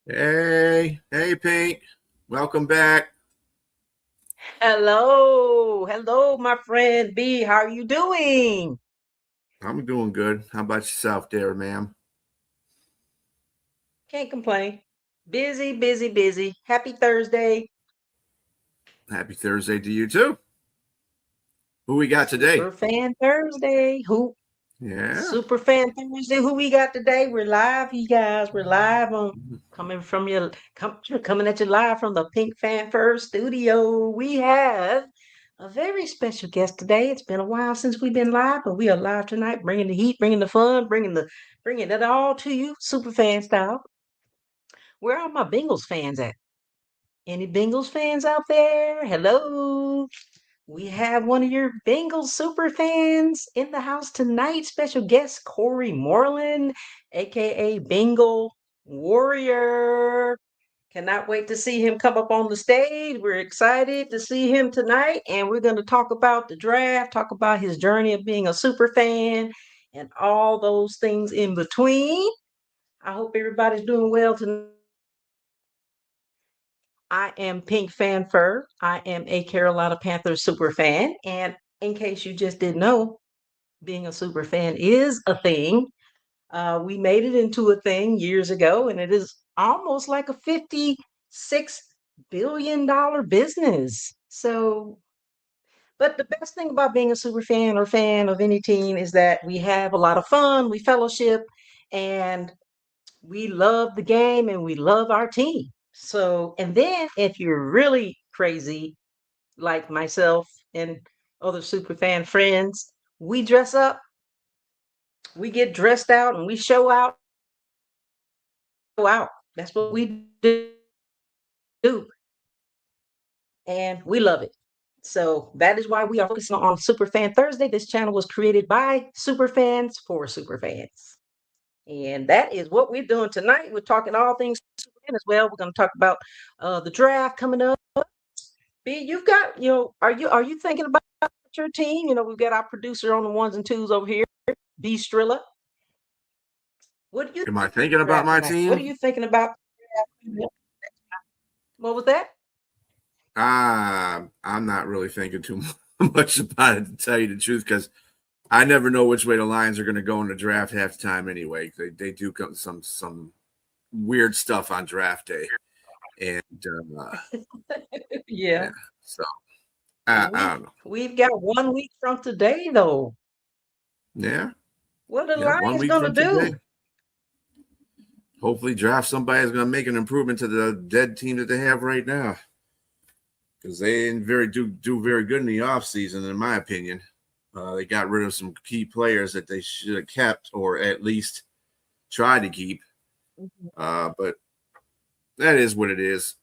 Hey, Pink. Welcome back. Hello, my friend B. How are you doing? I'm doing good. How about yourself there, ma'am? Can't complain. Busy, busy, busy. Happy Thursday. Happy Thursday to you too. Who we got today? Superfan Thursday. Yeah. Superfan Thursday? Who we got today? We're live, you guys. We're live on coming at you live from the PinkFanFur studio. We have a very special guest today. It's been a while since we've been live, but we are live tonight, bringing the heat, bringing the fun, bringing it all to you, superfan style. Where are my Bengals fans at? Any Bengals fans out there? Hello. We have one of your Bengals super fans in the house tonight. Special guest Corey Moreland, aka Bengal Warrior. Cannot wait to see him come up on the stage. We're excited to see him tonight, and we're going to talk about the draft, talk about his journey of being a super fan, and all those things in between. I hope everybody's doing well tonight. I am PinkFanFur. I am a Carolina Panthers super fan. And in case you just didn't know, being a super fan is a thing. We made it into a thing years ago, and it is almost like a $56 billion business. So, but the best thing about being a super fan or fan of any team is that we have a lot of fun, we fellowship, and we love the game and we love our team. So, and then if you're really crazy like myself and other super fan friends, we dress up, we get dressed out, and we show out. Out. That's what we do, and we love it. So that is why we are focusing on Superfan Thursday. This channel was created by superfans for superfans. And that is what we're doing tonight. We're talking all things Superman as well. We're going to talk about the draft coming up. B, you've got, are you thinking about your team? We've got our producer on the ones and twos over here, B Strilla. What do you Am I think about thinking the about draft my tonight? What are team? you thinking about? What was that? I'm not really thinking too much about it to tell you the truth, because I never know which way the Lions are going to go in the draft half the time anyway. They do come some weird stuff on draft day, and Yeah, yeah. So I we've don't know. we've got 1 week from today though. Yeah. What are the Yeah. One Lions week gonna from today. do? Hopefully draft somebody that's going to make an improvement to the dead team that they have right now, because they didn't do very good in the offseason, in my opinion. They got rid of some key players that they should have kept, or at least tried to keep. Mhm. But that is what it is.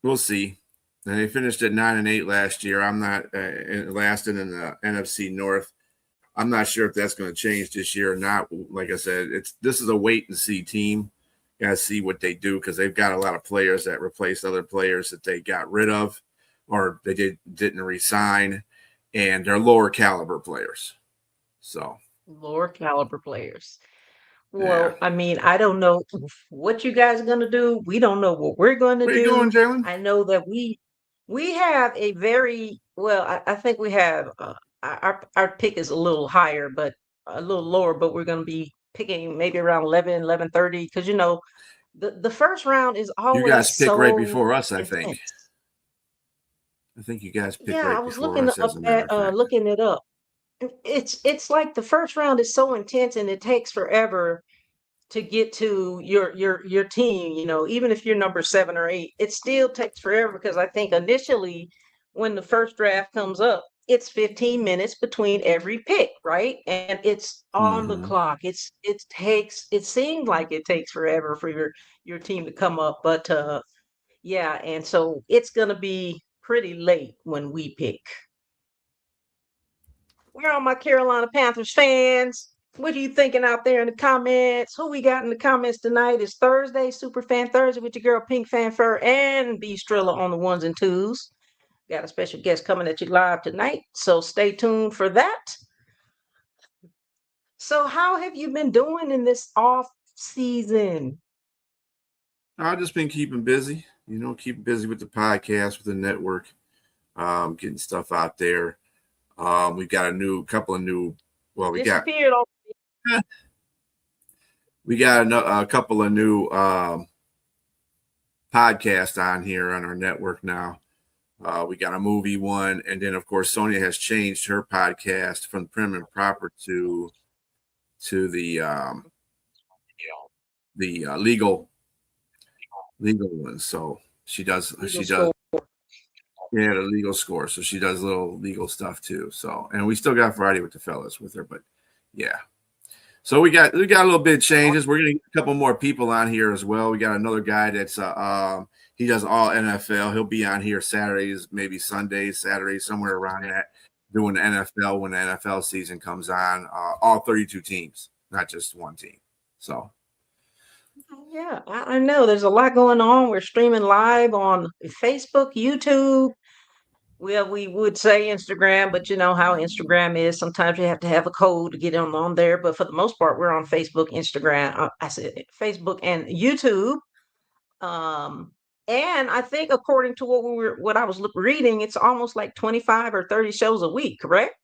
We'll see. And they finished at 9-8 last year. I'm not lasting in the NFC North. I'm not sure if that's going to change this year or not. Like I said, this is a wait and see team. Got to see what they do, because they've got a lot of players that replace other players that they got rid of, or they didn't resign, and they're lower caliber players. So Lower caliber players. yeah. Well, I mean, I don't know what you guys are gonna do. We don't know what we're going to What are you do. doing, Jalen? I know that we have a very well. I think we have our pick is a little higher, but a little lower. But we're going to be picking maybe around 11:30, because the first round is You always guys pick right so before us, I think. intense. I think you guys pick Yeah, I right was before looking us, up as a matter at of fact. looking it up. It's like the first round is so intense and it takes forever to get to your team. Even if you're number 7 or 8, it still takes forever, because I think initially when the first draft comes up, it's 15 minutes between every pick, right? And it's on the Mm-hmm. clock. It seems like it takes forever for your team to come up, but yeah, and so it's gonna be pretty late when we pick. Where are my Carolina Panthers fans? What are you thinking out there in the comments? Who we got in the comments tonight? It's Thursday, Super Fan Thursday, with your girl Pink Fanfur and B Strilla on the ones and twos. Got a special guest coming at you live tonight, so stay tuned for that. So, how have you been doing in this off season? I've just been keeping busy, keeping busy with the podcast, with the network, getting stuff out there. We've got couple of new, well, Disappeared. we got a couple of new podcasts on here on our network now. We got a movie one, and then of course Sonia has changed her podcast from Prim and Proper to the legal one. So she does Score. yeah, the legal score. So she does little legal stuff too. So, and we still got Friday with the fellas with her, but yeah. So we got a little bit of changes. We're gonna get a couple more people on here as well. We got another guy that's he does all NFL. He'll be on here Saturdays, maybe Sundays, Saturdays, somewhere around that, doing the NFL when the NFL season comes on. All 32 teams, not just one team. So Yeah, I know. There's a lot going on. We're streaming live on Facebook, YouTube. Well, we would say Instagram, but you know how Instagram is. Sometimes you have to have a code to get on there. But for the most part, we're on Facebook, Instagram. I said Facebook and YouTube. Um, and I think according to what I was reading, it's almost like 25 or 30 shows a week, correct?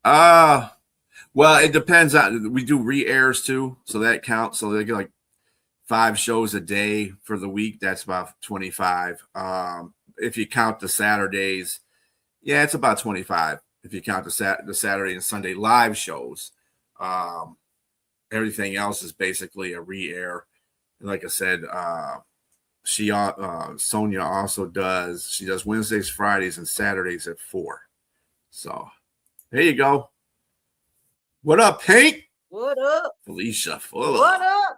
well, it depends on, we do re-airs too, so that counts. So they get like 5 shows a day for the week. That's about 25. If you count the Saturdays, yeah, it's about 25. If you count the Saturday and Sunday live shows, everything else is basically a re-air. And like I said, Sonia also does Wednesdays, Fridays, and Saturdays at 4. So there you go. What up, Pink? What up? Felicia Fuller. What up?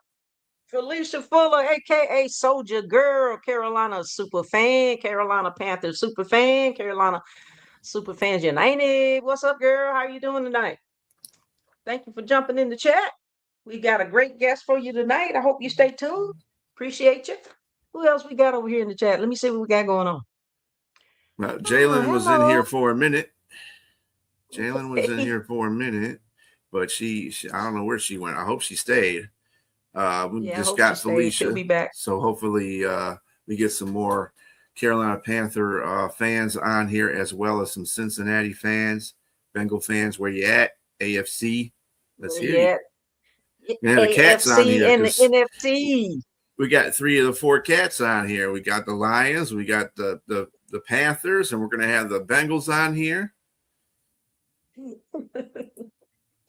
Felicia Fuller, aka Soldier Girl, Carolina Superfan, Carolina Panther Superfan, Carolina Superfans United. What's up, girl? How you doing tonight? Thank you for jumping in the chat. We got a great guest for you tonight. I hope you stay tuned. Appreciate you. Who else we got over here in the chat? Let me see what we got going on. Well, Jalen was in here for a minute. Jalen was in here for a minute, but she I don't know where she went. I hope she stayed. We just got Felicia. She'll be back. So hopefully we get some more Carolina Panther fans on here, as well as some Cincinnati fans, Bengal fans. Where you at? AFC. Let's hear you. And the cats on here. And the NFC. We got 3 of the 4 cats on here. We got the Lions, we got the Panthers, and we're going to have the Bengals on here.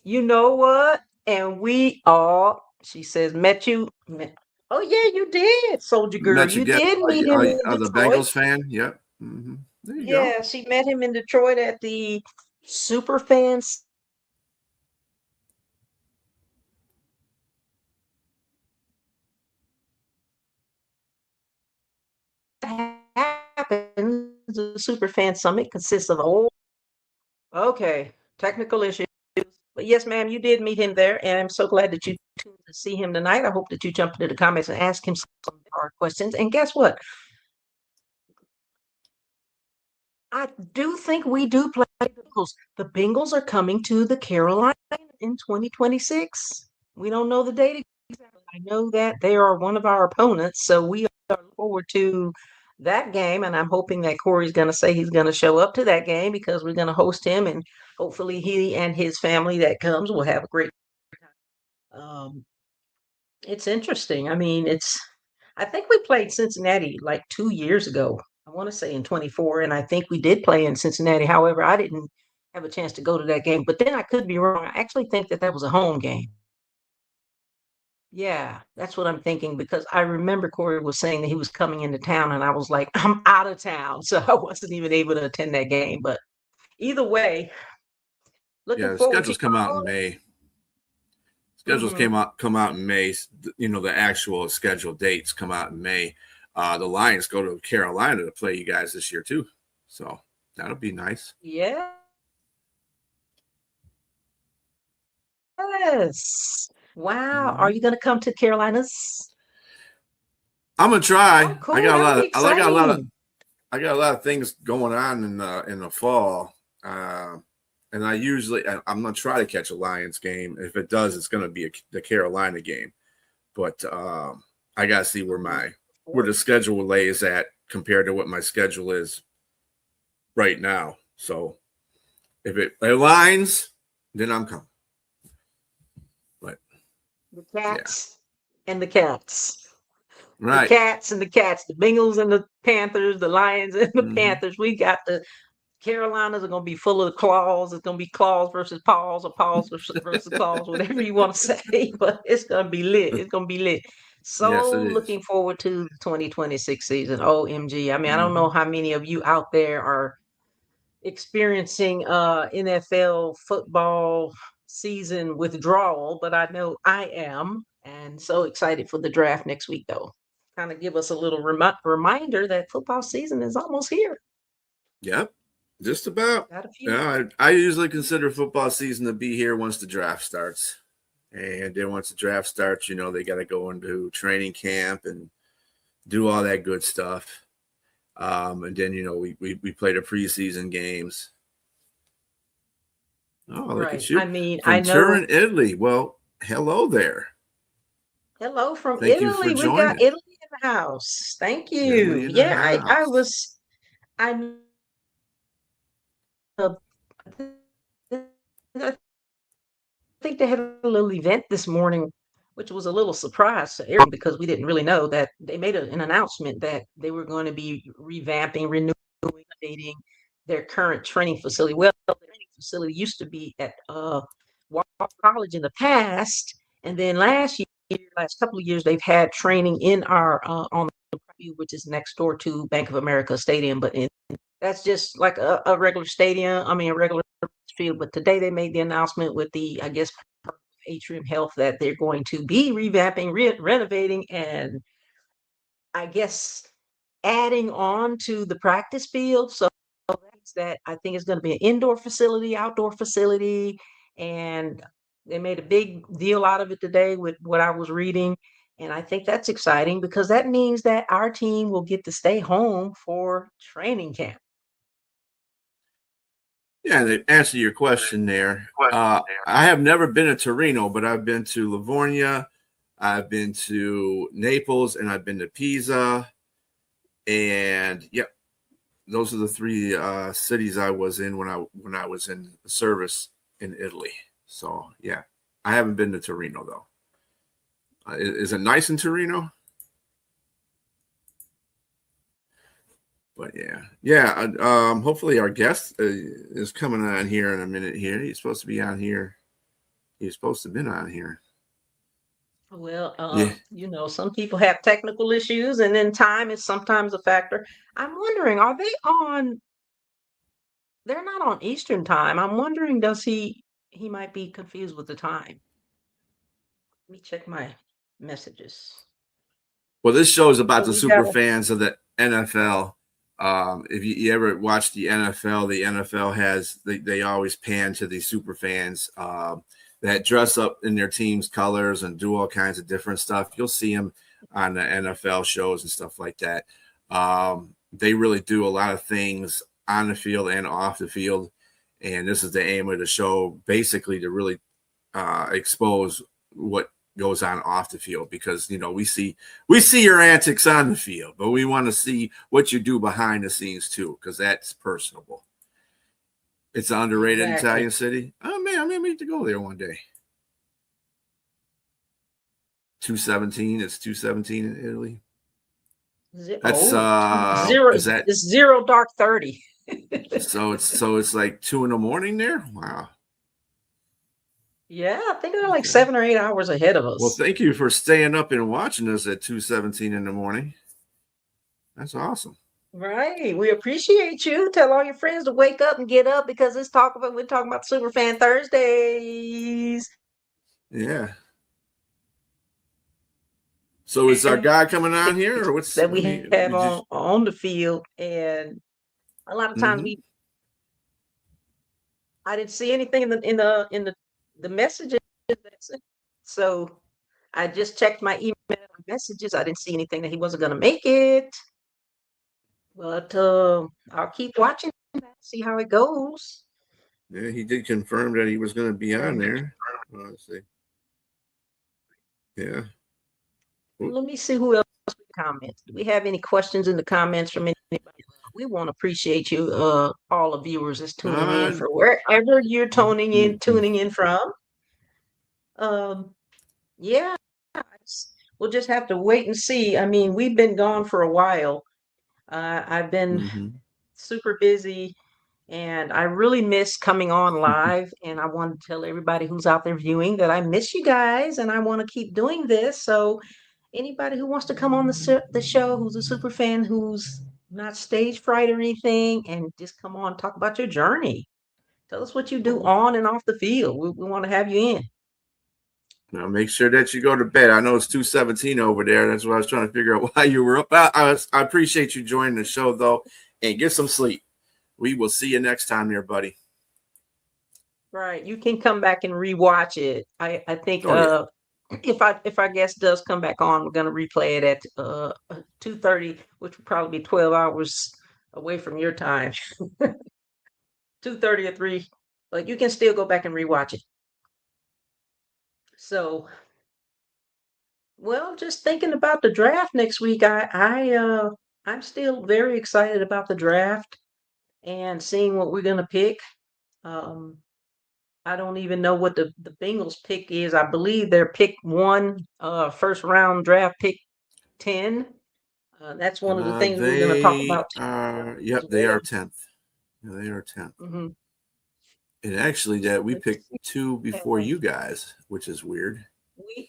You know what? And we all, she says, met you. Oh, yeah, you did, Soldier Girl. You did meet him in Detroit. The Bengals fan? Yep. Mm-hmm. There you go. She met him in Detroit at the Superfan. Happens. The Superfan Summit consists of technical issues. But yes, ma'am, you did meet him there, and I'm so glad that you tuned to see him tonight. I hope that you jump into the comments and ask him some hard questions. And guess what? I do think we do play the Bengals. The Bengals are coming to the Carolina in 2026. We don't know the date exactly. I know that they are one of our opponents, so we are looking forward to that game. And I'm hoping that Corey's going to say he's going to show up to that game because we're going to host him, and hopefully he and his family that comes will have a great time. It's interesting. I mean, I think we played Cincinnati like 2 years ago. I want to say in 24, and I think we did play in Cincinnati. However, I didn't have a chance to go to that game, but then I could be wrong. I actually think that was a home game. Yeah, that's what I'm thinking, because I remember Corey was saying that he was coming into town, and I was like, I'm out of town, so I wasn't even able to attend that game. But either way, the schedules come out in May. Schedules come out in May. You know, the actual scheduled dates come out in May. The Lions go to Carolina to play you guys this year too, so that'll be nice. Yeah. Yes. Wow. Are you going to come to Carolinas? I'm gonna try. Oh, cool. I got a lot of things going on in the fall. And I'm gonna try to catch a Lions game. If it does, it's gonna be the Carolina game. But I got to see where the schedule lays at compared to what my schedule is right now. So if it aligns, then I'm coming. But the cats and the cats. The right. cats and the cats, the Bengals and the Panthers, the Lions and the Mm-hmm. Panthers. We got the Carolinas are going to be full of claws. It's going to be claws versus paws or paws versus claws, whatever you want to say. But it's going to be lit. It's going to be lit. Yes, So it is. looking forward to the 2026 season. OMG. I mean, I don't Mm-hmm. know how many of you out there are experiencing NFL football season withdrawal, but I know I am. And so excited for the draft next week, though. Kind of give us a little reminder that football season is almost here. Yep. Just about. Got a few. Yeah, I usually consider football season to be here once the draft starts. And then once the draft starts, they got to go into training camp and do all that good stuff. And then, we play the preseason games. Oh, look Right. at you. I mean, I From know. Turin, Italy. Well, hello there. Hello from Thank you for Italy. We got joining. Italy in the house. Thank Italy you. in the Yeah, house. I uh, I think they had a little event this morning, which was a little surprise to everyone because we didn't really know that they made an announcement that they were going to be revamping, renewing, updating their current training facility. Well, the training facility used to be at Walker College in the past, and then last couple of years, they've had training in our on the which is next door to Bank of America Stadium, but that's just like a regular stadium. I mean, a regular field. But today they made the announcement with the, I guess, Atrium Health that they're going to be revamping, renovating, and I guess adding on to the practice field. So that I think it's going to be an indoor facility, outdoor facility, and they made a big deal out of it today with what I was reading. And I think that's exciting because that means that our team will get to stay home for training camp. Yeah, to answer your question there, I have never been to Torino, but I've been to Livornia, I've been to Naples, and I've been to Pisa. And yep, those are the three cities I was in when I was in service in Italy. So yeah, I haven't been to Torino though. Is it nice in Torino? But yeah. Hopefully our guest is coming on here in a minute. Here, he's supposed to be on here. He's supposed to have been on here. Well, Yeah. some people have technical issues, and then time is sometimes a factor. I'm wondering, are they on? They're not on Eastern time. I'm wondering, does he might be confused with the time. Let me check my messages. Well, this show is about So the we super got a fans of the NFL. If you ever watch the NFL has they always pan to these super fans that dress up in their team's colors and do all kinds of different stuff. You'll see them on the NFL shows and stuff like that. They really do a lot of things on the field and off the field, and this is the aim of the show, basically to really expose what goes on off the field, because we see your antics on the field, but we want to see what you do behind the scenes too, because that's personable. It's an underrated exactly. Italian city. Oh man, I may need to go there one day. 217. It's 217 in Italy. That's Zero. is that It's zero dark 30. so it's like 2 a.m. there? Wow. Yeah, I think they're like Okay. 7 or 8 hours ahead of Well, us. thank you for staying up and watching us at 2:17 in the morning. That's awesome. Right. We appreciate you. Tell all your friends to wake up and get up because we're talking about Superfan Thursdays. Yeah. So is our guy coming on here, or what's? That Let we me. have We just. on the field. And a lot of times Mm-hmm. I didn't see anything in the messages. So I just checked my email messages. I didn't see anything that he wasn't gonna make it. But I'll keep watching, see how it goes. Yeah, he did confirm that he was going to be on And there. Let's see. Yeah. Let me see who else comments. Do we have any questions in the comments from anybody? We want to appreciate you, all the viewers that's tuning in Uh, for wherever you're mm, mm, tuning in from. Yeah, we'll just have to wait and see. I mean, we've been gone for a while. I've been mhm. super busy and I really miss coming on live. And I want to tell everybody who's out there viewing that I miss you guys and I want to keep doing this. So anybody who wants to come on the show, who's a super fan, who's not stage fright or anything, and just come on, talk about your journey. Tell us what you do Oh, on and off the field. We want to have you in. now make sure that you go to bed. I know it's 2:17 over there. That's what I was trying to figure out why you were up. I appreciate you joining the show though, and get some sleep. We will see you next time, here, buddy. Right. You can come back and rewatch it. I think Oh yeah. if our guest does come back on, we're gonna replay it at 2:30, which will probably be 12 hours away from your time. 2:30 or 3, but you can still go back and rewatch it. So, well, just thinking about the draft next week, I'm still very excited about the draft and seeing what we're gonna pick. Um, I don't even know what the Bengals pick is. I believe they're pick one, first round draft pick 10. That's one of the things we're going to talk They about are. as Yep, they well. are 10th. Yeah, they are 10th. Hmm. And actually, that we Let's picked see. two before you guys, which is weird. We,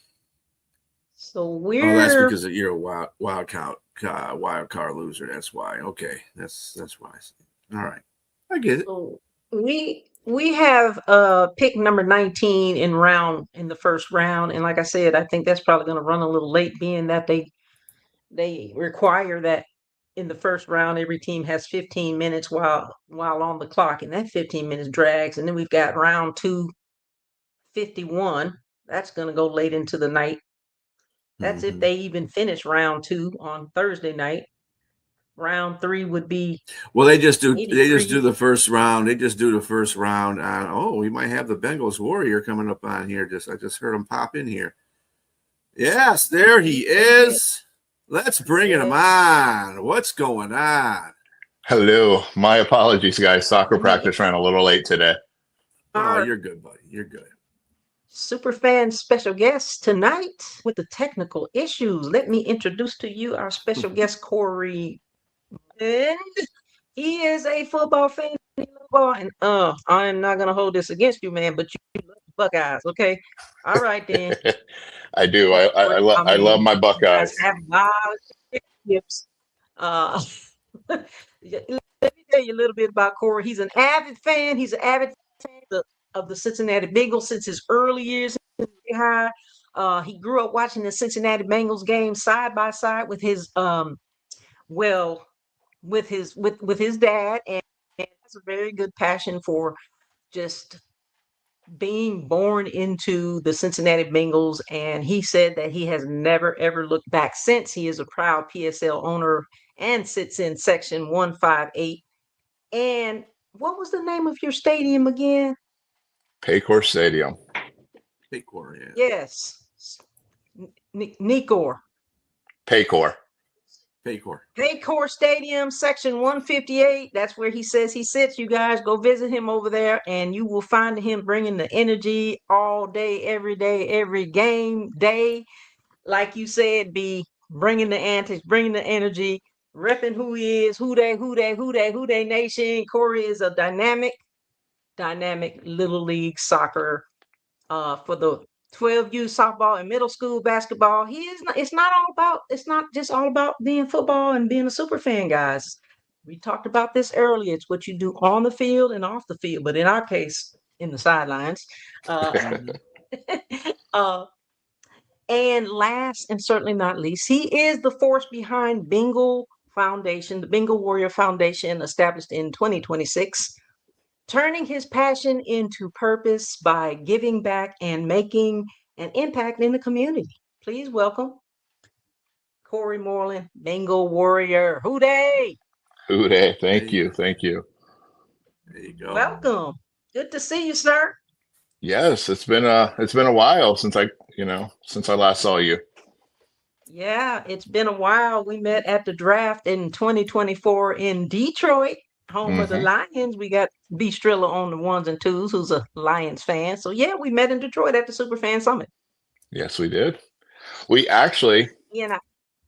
so Oh, that's we're because you're a wild card loser. That's why. Okay, that's why. All right, I get it. so we have pick number 19 in the first round, and like I said, I think that's probably going to run a little late, being that they require that in the first round every team has 15 minutes while on the clock, and that 15 minutes drags, and then we've got round two 51. That's going to go late into the night. That's if Mm-hmm. they even finish round two on Thursday night. Round three would be Well, they just do 83. the first round. They just do the first round on. Oh, we might have the Bengals Warrior coming up on here. I just heard him pop in here. Yes, there he is. Let's bring him Yeah. on. What's going on? Hello. My apologies, guys. Soccer Let me practice ran a little late today. Oh, our you're good, buddy. You're good. Superfan special guest tonight with the technical issues. Let me introduce to you our special guest, Corey. And he is a football fan. And I am not gonna hold this against you, man, but you love the Buckeyes, okay? All right then. I do. I I love mean, my you guys Buckeyes. have a lot of gifts. Uh, let me tell you a little bit about Corey. He's an avid fan. He's an avid fan of the Cincinnati Bengals since his early years in high. He grew up watching the Cincinnati Bengals games side by side with his well with his dad, and has a very good passion for just being born into the Cincinnati Bengals. And he said that he has never ever looked back since. He is a proud PSL owner and sits in section 158. And what was the name of your stadium again? Paycor Stadium. Big Warrior. Yes, Nicor. Paycor. Paycor. Paycor Stadium, section 158. That's where he says he sits. You guys go visit him over there, and you will find him bringing the energy all day, every game day. Like you said, be bringing the antics, bringing the energy, repping who he is, who they nation. Corey is a dynamic little league soccer for the 12U softball and middle school basketball. He is not, it's not just all about being football and being a super fan, guys. We talked about this earlier. It's what you do on the field and off the field, but in our case, in the sidelines. Uh, Mm-hmm. uh, and last and certainly not least, he is the force behind Bengal Foundation, the Bengal Warrior Foundation, established in 2026, turning his passion into purpose by giving back and making an impact in the community. Please welcome Corey Moreland, Bengal Warrior. Hooday! Hooday. There Thank you you. go. Thank you. There you go. Welcome. Good to see you, sir. Yes, it's been a while since I last saw you. Yeah, it's been a while. We met at the draft in 2024 in Detroit, home of the Hmm. Lions. We got B Strilla on the ones and twos, who's a Lions fan. So yeah, we met in Detroit at the Superfan Summit. Yes, we did. We actually, Yeah,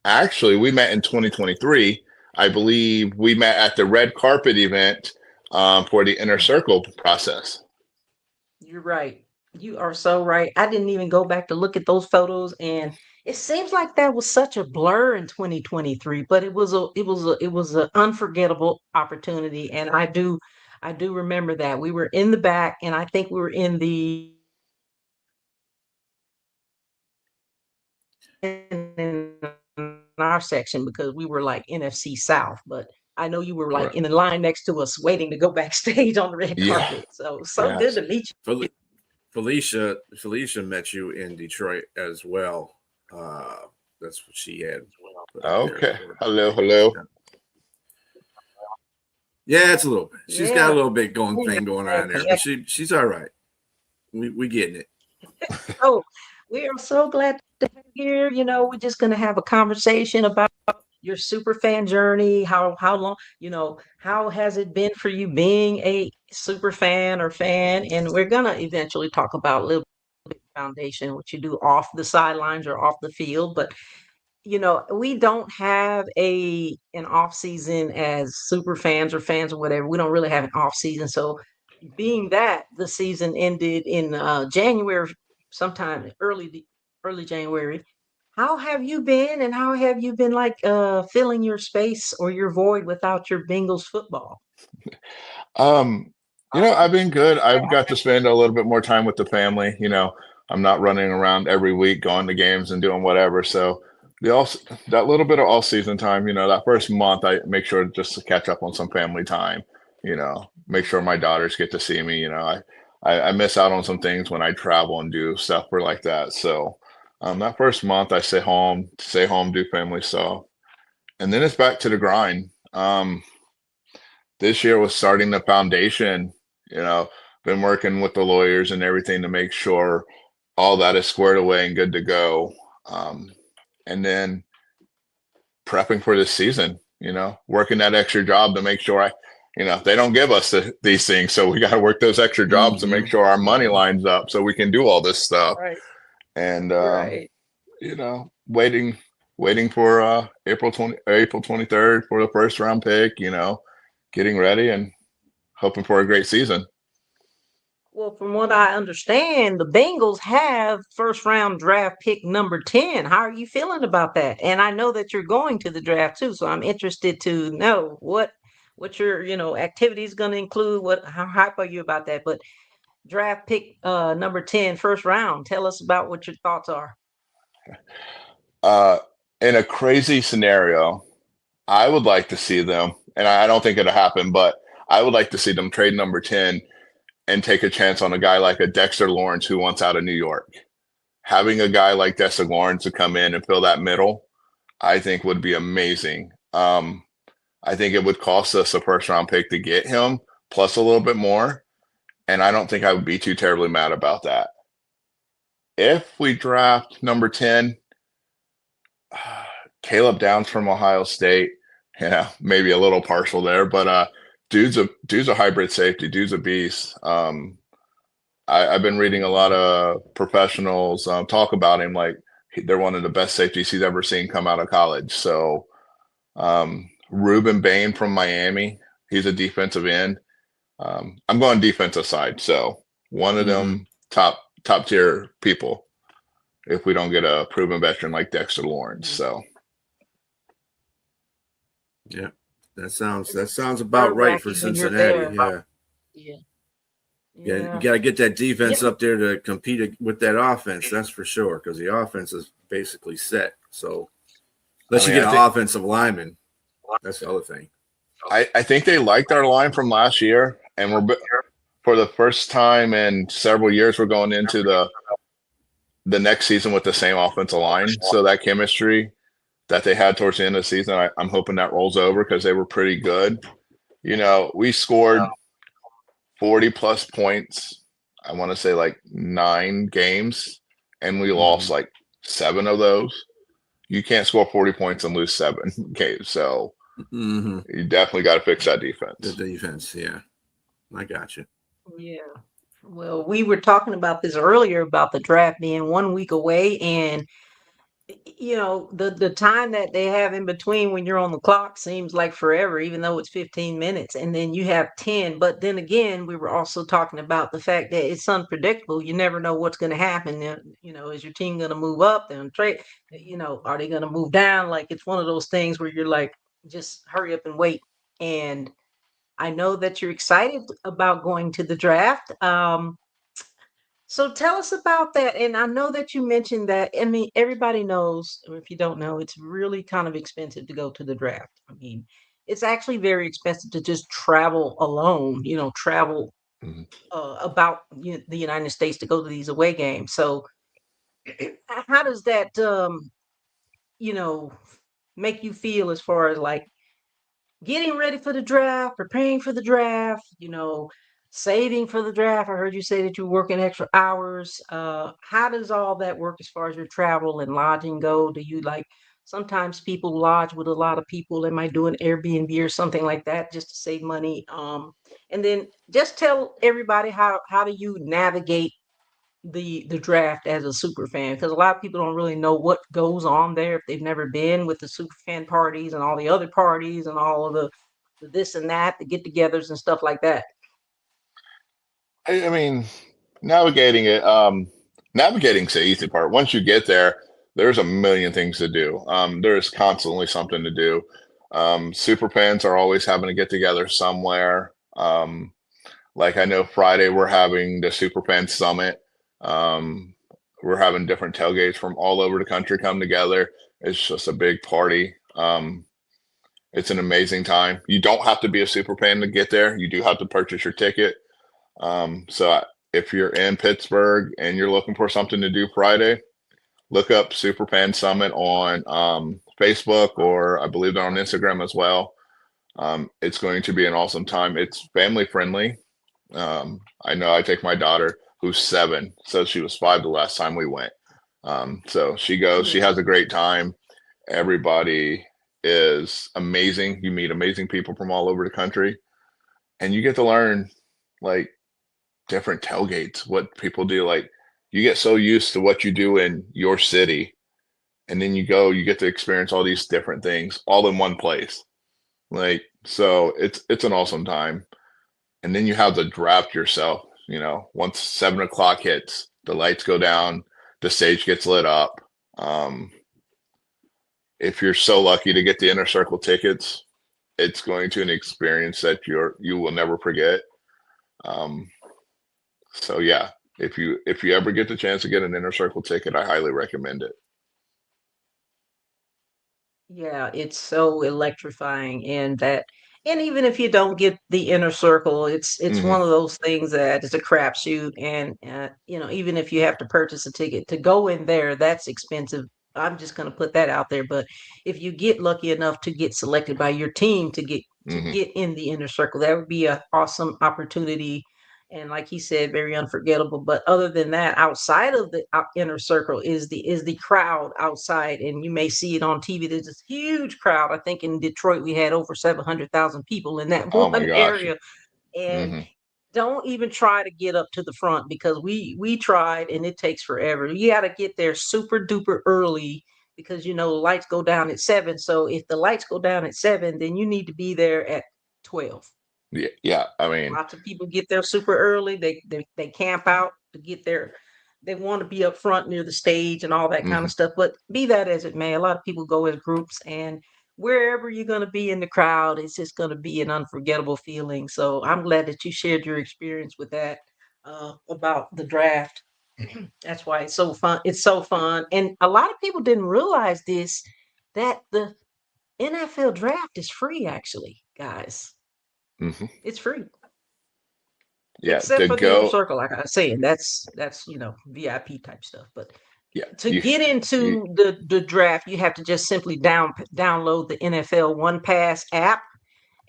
we met in 2023. I believe we met at the red carpet event for the inner circle process. you're right. You are so right. I didn't even go back to look at those photos, and it seems like that was such a blur in 2023, but it was a unforgettable opportunity, and I do remember that. We were in the back, and I think we were in our section because we were like NFC South, but I know you were like Right. in the line next to us waiting to go backstage on the red Yeah. carpet. So good Yes. to meet Fel- Felicia met you in Detroit as well. That's what she had put up there Okay. for Hello. me. Hello. Yeah, it's a little bit. you. She's got a Yeah. little bit thing going Yeah, on there, but she's all right. We getting it. so we are so glad to have you here. We're just going to have a conversation about your super fan journey. How long, how has it been for you being a super fan or fan? And we're going to eventually talk about Little Big Foundation, what you do off the sidelines or off the field. But we don't have an off season as super fans or fans or whatever. We don't really have an off season. So being that the season ended in January, sometime early January, how have you been, and how have you been like filling your space or your void without your Bengals football? Um, I've been good. I've got to spend a little bit more time with the family. I'm not running around every week going to games and doing whatever. So that little bit of all season time, that first month, I make sure just to catch up on some family time. Make sure my daughters get to see me. I miss out on some things when I travel and do stuff for like that. So that first month, I stay home, do family stuff, and then it's back to the grind. This year was starting the foundation, you know, been working with the lawyers and everything to make sure all that is squared away and good to go. Um, and then prepping for this season, working that extra job to make sure they don't give us these things. So we got to work those extra jobs to make Hmm. sure our money lines up so we can do all this stuff. Right, And, right. waiting for April 23rd for the first round pick, getting ready and hoping for a great season. Well, from what I understand, the Bengals have first round draft pick number 10. How are you feeling about that? And I know that you're going to the draft too, so I'm interested to know what your, activities going to include. How hype are you about that? But draft pick number 10, first round. Tell us about what your thoughts are. Uh, in a crazy scenario, I would like to see them, and I don't think it'll happen, but I would like to see them trade number 10 and take a chance on a guy like a Dexter Lawrence who wants out of New York. Having a guy like Dexter Lawrence to come in and fill that middle, I think would be amazing. I think it would cost us a first round pick to get him, plus a little bit more. And I don't think I would be too terribly mad about that. If we draft number 10, Caleb Downs from Ohio State, maybe a little partial there, but dude's a hybrid safety. Dude's a beast. I've been reading a lot of professionals talk about him like they're one of the best safeties he's ever seen come out of college. So Ruben Bain from Miami, he's a defensive end. I'm going defensive side, so one of them top tier people. If we don't get a proven veteran like Dexter Lawrence, so Yeah, that sounds Nerve about right for wracking when you're Cincinnati. there. Yeah. Yeah. Yeah, you Yeah. got to get that defense Yeah. up there to compete with that offense. That's for sure, because the offense is basically set. So unless you I get an think offensive lineman, that's the other thing. I think they liked our line from last year, and for the first time in several years, we're going into the next season with the same offensive line. So that chemistry that they had towards the end of the season, I'm hoping that rolls over because they were pretty good. We scored 40 plus points. I want to say like 9 games, and we lost like 7 of those. you can't score 40 points and lose 7 games. So you definitely got to fix that defense. The defense, yeah. I got you. Yeah. Well, we were talking about this earlier about the draft being 1 week away, and the time that they have in between when you're on the clock seems like forever, even though it's 15 minutes, and then you have 10. But then again, we were also talking about the fact that it's unpredictable. You never know what's going to happen. Is your team going to move up and trade? Are they going to move down? Like, it's one of those things where you're like, just hurry up and wait. And I know that you're excited about going to the draft. So tell us about that. And I know that you mentioned that. I mean, everybody knows, or if you don't know, it's really kind of expensive to go to the draft. I mean, it's actually very expensive to just travel alone, travel Mhm. about the United States to go to these away games. So how does that, you know, make you feel as far as like getting ready for the draft, preparing for the draft, saving for the draft? I heard you say that you're working extra hours. How does all that work as far as your travel and lodging go? Do you like sometimes people lodge with a lot of people? They might do an Airbnb or something like that just to save money. And then just tell everybody how do you navigate the draft as a super fan, because a lot of people don't really know what goes on there if they've never been with the super fan parties and all the other parties and all of the this and that, the get-togethers and stuff like that. I mean, navigating it, navigating's the easy part. Once you get there, there's a million things to do. There's constantly something to do. Super fans are always having to get together somewhere. Like I know Friday we're having the Superfan Summit. Um, we're having different tailgates from all over the country come together. It's just a big party. It's an amazing time. You don't have to be a super fan to get there. You do have to purchase your ticket. If you're in Pittsburgh and you're looking for something to do Friday, look up Superfan Summit on Facebook, or I believe they're on Instagram as well. It's going to be an awesome time. It's family friendly. I know I take my daughter who's 7, so she was 5 the last time we went. So she goes, she Yeah. has a great time. Everybody is amazing. You meet amazing people from all over the country, and you get to learn like different tailgates, what people do. Like you get so used to what you do in your city, and then you get to experience all these different things all in one place. Like so it's an awesome time. And then you have the draft yourself, once 7 o'clock hits, the lights go down, the stage gets lit up. If you're so lucky to get the inner circle tickets, it's going to an experience that you will never forget. Um, so yeah, if you ever get the chance to get an inner circle ticket, I highly recommend it. Yeah, it's so electrifying, and even if you don't get the inner circle, it's Hmm. one of those things that it's a crapshoot, and even if you have to purchase a ticket to go in there, that's expensive. I'm just going to put that out there. But if you get lucky enough to get selected by your team to Hmm. get in the inner circle, that would be an awesome opportunity. And like he said, very unforgettable. But other than that, outside of the inner circle is the crowd outside, and you may see it on TV. There's this huge crowd. I think in Detroit we had over 700,000 people in that Oh my one gosh. area, and Hmm. don't even try to get up to the front because we tried and it takes forever. You got to get there super duper early because the lights go down at 7. So if the lights go down at 7, then you need to be there at 12. Yeah, yeah. I mean, Lots of people get there super early. They camp out to get there. They want to be up front near the stage and all that kind hmm of stuff. But be that as it may, a lot of people go as groups, and wherever you're going to be in the crowd, it's just going to be an unforgettable feeling. So I'm glad that you shared your experience with that about the draft. That's why it's so fun. It's so fun, and a lot of people didn't realize this, that the NFL draft is free. Actually, guys, hmm it's free. yeah. Except To for the inner go, circle, like I was saying, that's VIP type stuff. But yeah. to get You into the draft, you have to just simply download the NFL One Pass app,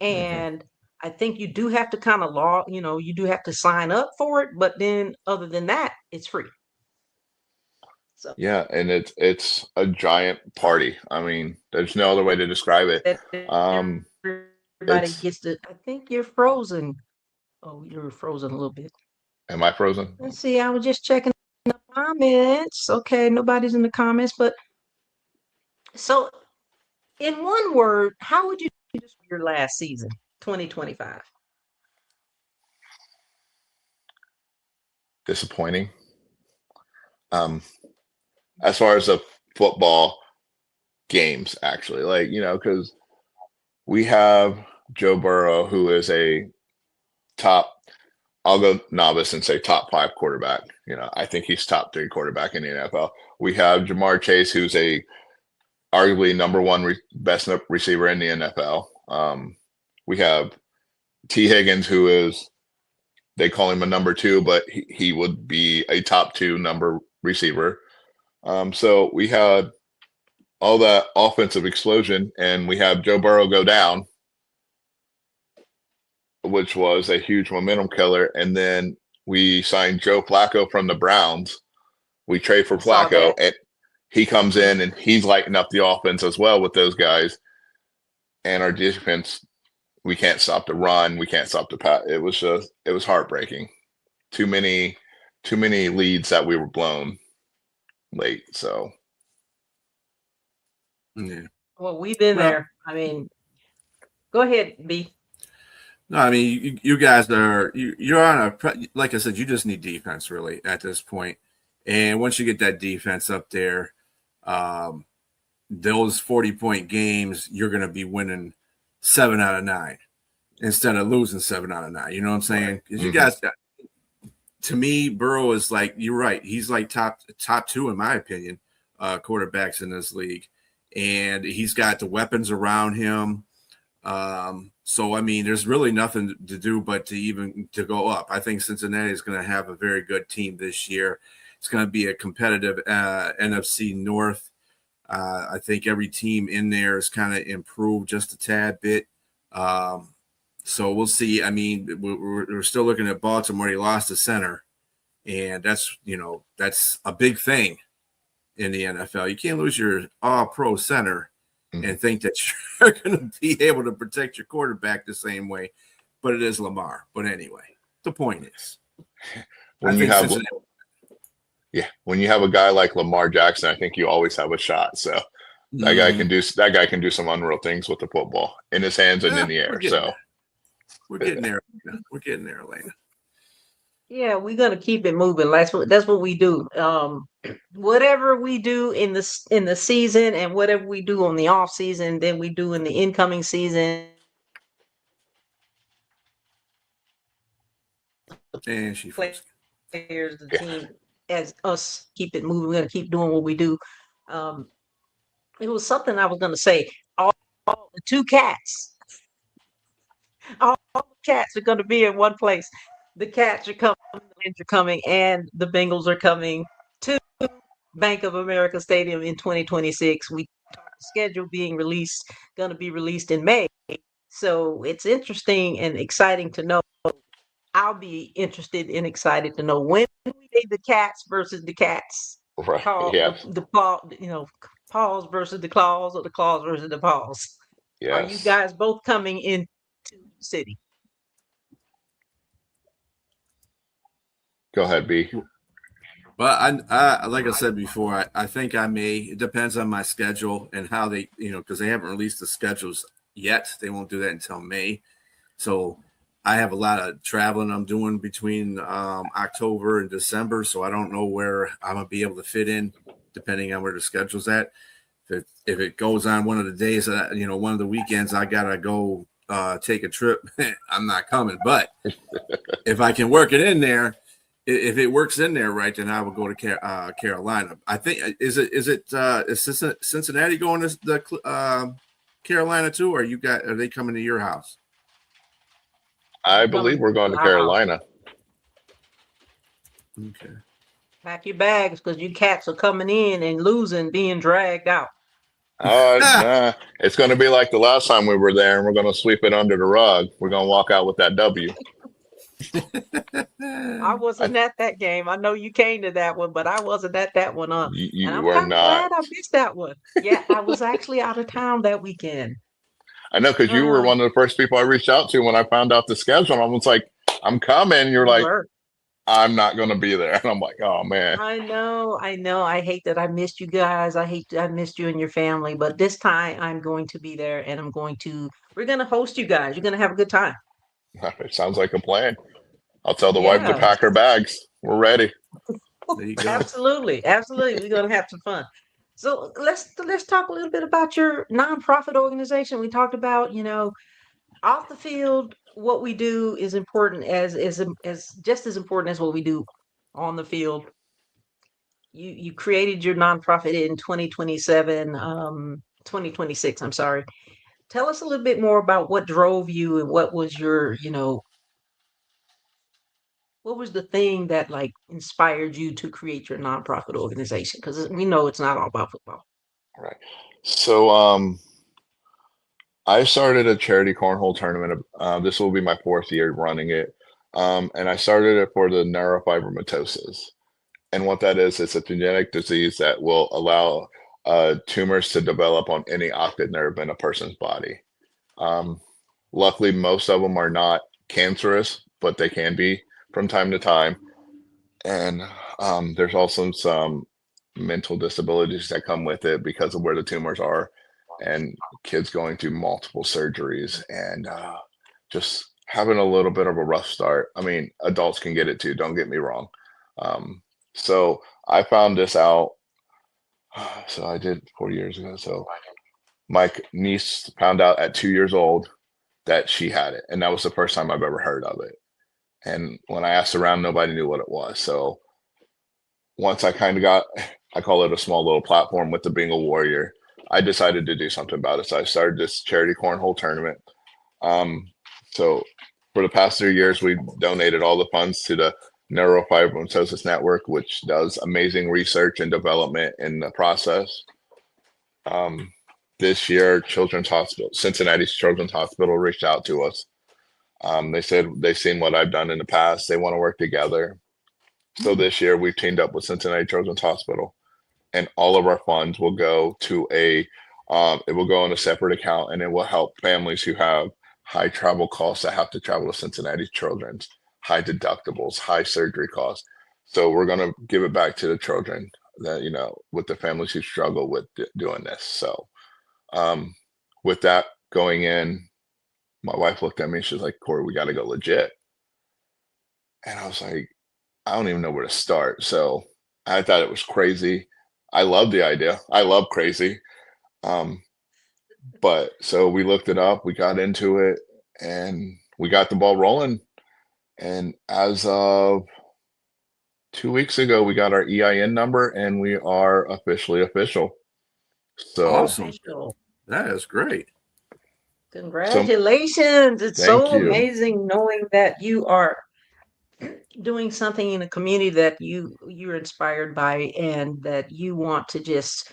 hmm and I think you do have to kind of you do have to sign up for it. But then, other than that, it's free. So Yeah, and it's a giant party. I mean, there's no other way to describe it. that Um, everybody it's gets to. I think you're frozen. Oh, you're frozen a little bit. Am I frozen? Let's see. I was just checking the comments. Okay, nobody's in the comments, but so in one word, how would you describe your last season, 2025? Disappointing. Um, as far as the football games, actually, like because we have Joe Burrow, who is a top. I'll go novice and say top 5 quarterback. I think he's top 3 quarterback in the NFL. We have Jamar Chase, who's a arguably number 1 best receiver in the NFL. We have T. Higgins, who is they call him a number 2, but he would be a top 2 number receiver. So we had all that offensive explosion, and we have Joe Burrow go down, which was a huge momentum killer. And then we signed Joe Flacco from the Browns. We trade for Saw Flacco, that. and he comes in and he's lighting up the offense as well with those guys. And our defense, we can't stop the run. We can't stop the pass. It was heartbreaking. Too many leads that we were blown late. So Yeah. Well, we've been Well, there. I mean, go ahead, B. no, I mean, you guys you're on like I said, you just need defense really at this point. And once you get that defense up there, those 40-point games, you're going to be winning 7 out of 9 instead of losing 7 out of 9. You know what I'm saying? Because you guys, to me, Burrow is like, you're right. He's like top 2, in my opinion, quarterbacks in this league. And he's got the weapons around him. So, I mean, there's really nothing to do but to go up. I think Cincinnati is going to have a very good team this year. It's going to be a competitive NFC North. I think every team in there is kind of improved just a tad bit. So we'll see. I mean, we're still looking at Baltimore. He lost the center, and that's a big thing in the NFL. You can't lose your all-pro center and think that you're going to be able to protect your quarterback the same way. But it is Lamar. But anyway, the point is, when you have a guy like Lamar Jackson, I think you always have a shot. So that guy can do some unreal things with the football in his hands and in the air. So we're getting there. We're getting there, Elena. Yeah, we're gonna keep it moving. That's what we do. Whatever we do in the season and whatever we do on the off season, then we do in the incoming season. And she froze. Players, the team, as us keep it moving. We're gonna keep doing what we do. It was something I was gonna say. All the 2 cats, all the cats are gonna be in one place. The Cats are coming, the Lions are coming, and the Bengals are coming to Bank of America Stadium in 2026. We talked the schedule being released, going to be released in May. So it's interesting and exciting to know. I'll be interested and excited to know when we play the Cats versus the Cats. right, yeah, The paw, paws versus the claws, or the claws versus the paws. yes. Are you guys both coming into the city? Go ahead, B. But I like I said before, I think I may. It depends on my schedule and how they, because they haven't released the schedules yet. They won't do that until May. So I have a lot of traveling I'm doing between October and December. So I don't know where I'm gonna be able to fit in, depending on where the schedule's at. If it goes on one of the days, one of the weekends, I gotta go take a trip. I'm not coming. But if I can work it in there. If it works in there right, then I will go to Carolina. I think is Cincinnati going to the Carolina too, or are they coming to your house? I believe we're going to Carolina. Okay. Pack your bags because you cats are coming in and losing, being dragged out. Nah, it's going to be like the last time we were there, and we're going to sweep it under the rug. We're going to walk out with that W. I wasn't at that game. I know you came to that one, but I wasn't at that one. And You I'm were kind of not. glad I missed that one. Yeah, I was actually out of town that weekend. I know, because you were Uh, one of the first people I reached out to when I found out the schedule. I was like, I'm coming. You're you like, were. I'm not going to be there. And I'm like, oh, man. I know, I know. I hate that I missed you guys. I missed you and your family, but this time I'm going to be there and we're going to host you guys. You're going to have a good time. It sounds like a plan. I'll tell the wife to Yeah, pack her bags. We're ready. There you go. absolutely. Absolutely. We're going to have some fun. So let's talk a little bit about your nonprofit organization. We talked about, off the field, what we do is important as just as important as what we do on the field. You created your nonprofit in 2026, I'm sorry. Tell us a little bit more about what drove you and what was what was the thing that like inspired you to create your nonprofit organization? Because we know it's not all about football. Right. So, I started a charity cornhole tournament. This will be my 4th year running it. And I started it for the neurofibromatosis. And what that is, it's a genetic disease that will allow tumors to develop on any optic nerve in a person's body. Um, Luckily, most of them are not cancerous, but they can be from time to time. And there's also some mental disabilities that come with it because of where the tumors are, and kids going through multiple surgeries and just having a little bit of a rough start. I mean, adults can get it too, don't get me wrong. Um, so I found this out. So I did 4 years ago. So my niece found out at 2 years old that she had it. And that was the first time I've ever heard of it. And when I asked around, nobody knew what it was. So once I kind of got, I call it a small little platform with the being a warrior, I decided to do something about it. So I started this charity cornhole tournament. Um, so for the past 3 years, we donated all the funds to the Neurofibromatosis Network, which does amazing research and development in the process. Um, this year, Children's Hospital, Cincinnati's Children's Hospital reached out to us. They said they've seen what I've done in the past. They want to work together. So this year we've teamed up with Cincinnati Children's Hospital, and all of our funds will go to it will go in a separate account, and it will help families who have high travel costs that have to travel to Cincinnati Children's, high deductibles, high surgery costs. So we're going to give it back to the children that, with the families who struggle with doing this. So um, with that going in, my wife looked at me, she's like, Corey, we got to go legit. And I was like, I don't even know where to start. So I thought it was crazy. I love the idea. I love crazy. Um, but so we looked it up, we got into it, and we got the ball rolling. And as of 2 weeks ago, we got our EIN number and we are officially official. So, Awesome. Official. That is great. Congratulations. It's thank so you. amazing knowing that you are doing something in a community that you're inspired by and that you want to just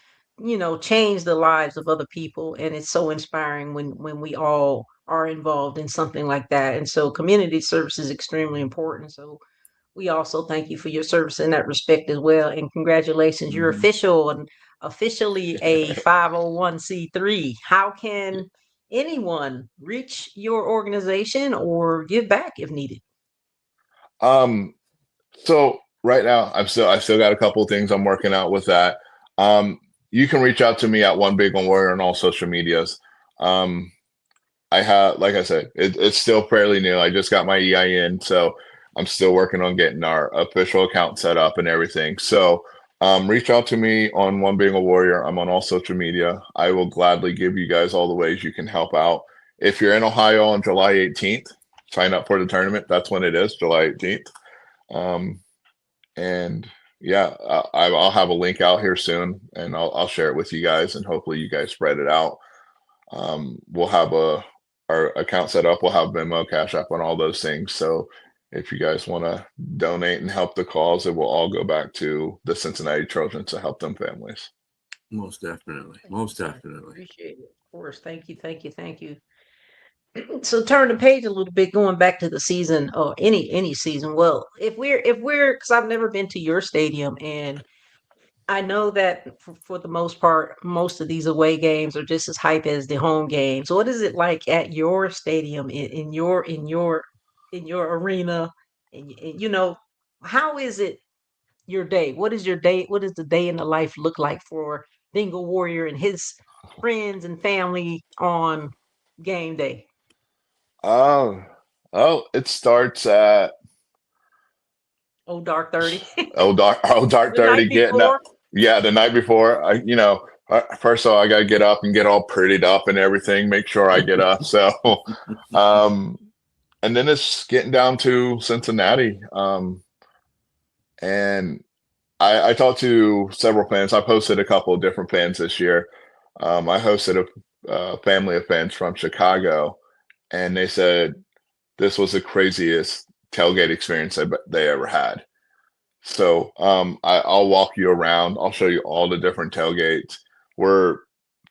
change the lives of other people, and it's so inspiring when we all are involved in something like that. And so community service is extremely important, so we also thank you for your service in that respect as well, and congratulations, you're Mhm. officially a 501c3. How can anyone reach your organization or give back if needed? Um, so right now I still got a couple of things I'm working out with that. You can reach out to me at One Big One Warrior on all social medias. Um, I have, like I said, it's still fairly new. I just got my EIN, so I'm still working on getting our official account set up and everything. So reach out to me on One Being a Warrior. I'm on all social media. I will gladly give you guys all the ways you can help out. If you're in Ohio on July 18th, sign up for the tournament. That's when it is, July 18th. And yeah, I'll have a link out here soon, and I'll share it with you guys, and hopefully you guys spread it out. We'll have our account set up. We'll have Venmo, Cash App, and all those things. So if you guys want to donate and help the cause, it will all go back to the Cincinnati Children to help them families. Most definitely. Most definitely. Appreciate it. Of course. Thank you. Thank you. Thank you. So turn the page a little bit, going back to the season or any season. Well, if we're because I've never been to your stadium, and I know that for the most part, most of these away games are just as hype as the home games. What is it like at your stadium in your arena? And how is it your day? What is your day? What does the day in the life look like for Dingle Warrior and his friends and family on game day? Oh, it starts at Oh, dark 30. dark The night 30 getting up. before. Yeah, the night before. First of all, I gotta get up and get all prettied up and everything. Make sure I get up. So, um, and then it's getting down to Cincinnati. And I talked to several fans. I've hosted a couple of different fans this year. I hosted a family of fans from Chicago, and they said this was the craziest tailgate experience they ever had. So I'll walk you around. I'll show you all the different tailgates. We're